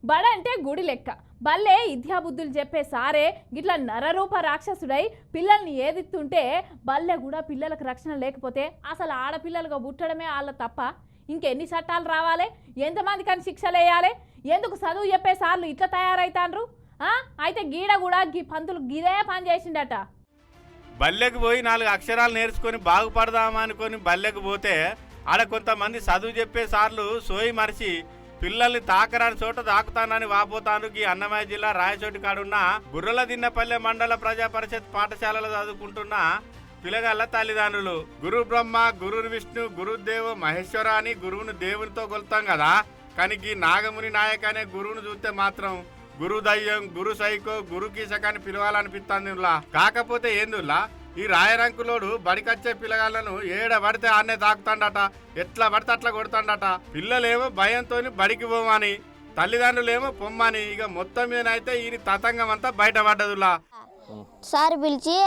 బడ అంటే గుడి లెక్క బల్లే విద్యాబుద్ధులు చెప్పే సారే గిట్లా నరరూప రాక్షసుడై పిల్లల్ని ఏదిస్తుంటే బల్లె కూడా పిల్లలకు రక్షణ లేకపోతే అసలు ఆడపిల్లలుగా పుట్టడమే వాళ్ళ తప్ప ఇంకెన్ని చట్టాలు రావాలి, ఎంతమంది కానీ శిక్షలు వేయాలి, ఎందుకు చదువు చెప్పే సార్లు ఇట్లా తయారైతాండ్రు? అయితే గీడ కూడా గీ పంతులు గిదే పని చేసిండట. బల్లెకు పోయి 4 అక్షరాలు నేర్చుకొని బాగుపడదామా అనుకొని బల్లెకు పోతే ఆడ కొంతమంది చదువు చెప్పే సార్లు సోయి మరిచి పిల్లల్ని తాకరాని చోట తాకుతానని వాపోతాను. ఈ అన్నమయ్య జిల్లా రాయచోటి కాడున్న గుర్రల దిన్నపల్లె మండల ప్రజా పరిషత్ పాఠశాలలో చదువుకుంటున్న పిల్లగాళ్ళ తల్లిదండ్రులు గురు బ్రహ్మ, గురు విష్ణు, గురుదేవ మహేశ్వర అని గురువును దేవునితో కొలుతాం కదా. కానీ ఈ నాగముని నాయక్ అనే గురువును చూస్తే మాత్రం గురు దయ్యం, గురు సైకో, గురు కీసకాన్ని పిలవాలనిపిస్తుంది. కాకపోతే ఏందుల్లా ఈ రాయరంకులోడు బడికొచ్చే పిల్లగాళ్ళను ఏడ పడితే ఆన్నే తాకుతాడట, ఎట్లా పడితే అట్లా కొడతాడట. పిల్లలేమో భయంతో బడికి పోమని, తల్లిదండ్రులేమో పొమ్మని. ఇక మొత్తం మీద అయితే ఈ తతంగం అంతా బయటపడ్డదులా. సార్ పిలిచి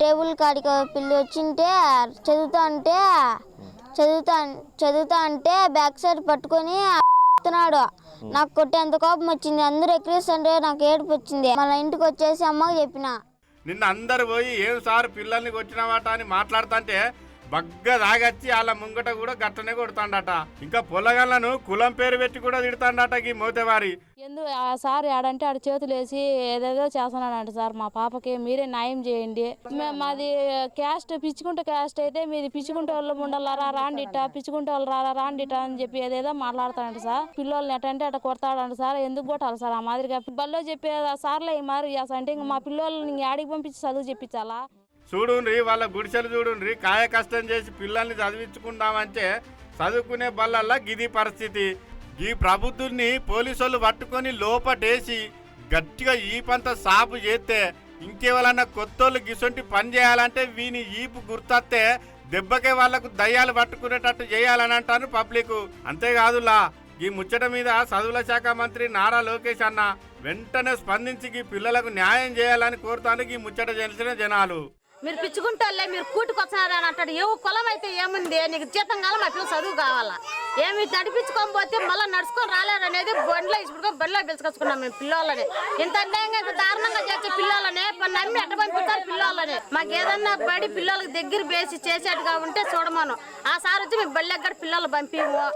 టేబుల్ కాడికి పిల్లి వచ్చింటే చదువుతా అంటే బ్యాక్ సైడ్ పట్టుకొని చెప్తున్నాడు. నాకు కొట్టేంత కోపం వచ్చింది. అందరూ ఎక్కిరిస్తుంటే నాకు ఏడుపు వచ్చింది. మన ఇంటికి వచ్చేసి అమ్మకి చెప్పిన. నిన్న అందరు పోయి ఏం సార్ పిల్లల్ని కొట్టినవాట అని మాట్లాడుతుంటే బగ్గ దాగచ్చి వాళ్ళ ముంగట కూడా గట్టనే కొడతాడట. ఇంకా పొలగాళ్ళను కులం పేరు పెట్టి కూడా తిడతాడట ఈ మోతేవారి. ఎందుకు ఆ సార్ ఆడంటే ఆడ చేతులు వేసి ఏదేదో చేస్తున్నాడంట. సార్ మా పాపకి మీరే న్యాయం చేయండి. మాది క్యాస్ట్ పిచ్చుకుంటే క్యాస్ట్ అయితే మీది పిచ్చుకుంటే వాళ్ళు ఉండాలరా రాండిట, పిచ్చుకుంటే వాళ్ళు రారా రాండిట అని చెప్పి ఏదేదో మాట్లాడతాడంట సార్. పిల్లల్ని ఎటంటే అట కొడతాడంట సార్. ఎందుకు కొట్టాలి సార్ ఆ మాదిరిగా? బల్లో చెప్పే సార్లే ఈ మాదిరి అంటే ఇంకా మా పిల్లల్ని ఆడికి పంపించి చదువు చెప్పించాలా? చూడుండ్రి వాళ్ళ గుడిసెలు చూడుండ్రి. కాయ కష్టం చేసి పిల్లల్ని చదివించుకుందామంటే చదువుకునే బల్లల్లా గిది పరిస్థితి. ఈ ప్రబుద్ధుల్ని పోలీసులు పట్టుకొని లోపటేసి గట్టిగా ఈపంత సాపు చేస్తే ఇంకేవలన్నా కొత్తోళ్ళు గిసొంటి పని చేయాలంటే వీని ఈపు గుర్తొస్తే దెబ్బకే వాళ్లకు దయ్యాలు పట్టుకునేటట్టు చేయాలని అంటాను పబ్లిక్. అంతేకాదులా ఈ ముచ్చట మీద చదువుల శాఖ మంత్రి నారా లోకేష్ అన్న వెంటనే స్పందించి ఈ పిల్లలకు న్యాయం చేయాలని కోరుతాను ఈ ముచ్చట తెలిసిన జనాలు. మీరు పిచ్చుకుంటే మీరు కూటుకొచ్చారని అంటాడు. ఏ కులం అయితే ఏముంది, నీకు జీతం కాల మా పిల్లలు చదువు కావాలా? ఏమి నడిపించుకొని పోతే మళ్ళీ నడుచుకొని రాలేరనేది బండ్లో ఇసుకుని బండ్లో పిలుచుకొచ్చుకున్నాం మేము పిల్లలని. ఇంత అన్యాయంగా ఇంత దారుణంగా చేసే పిల్లలని నమ్మి ఎట్ట పంపిస్తారు పిల్లలని? మాకు ఏదన్నా బడి పిల్లలకి దగ్గర బేసి చేసేట్టుగా ఉంటే చూడమను. ఆ సార్ వచ్చి మేము బళ్ళెక్కడ పిల్లలు పంపిము.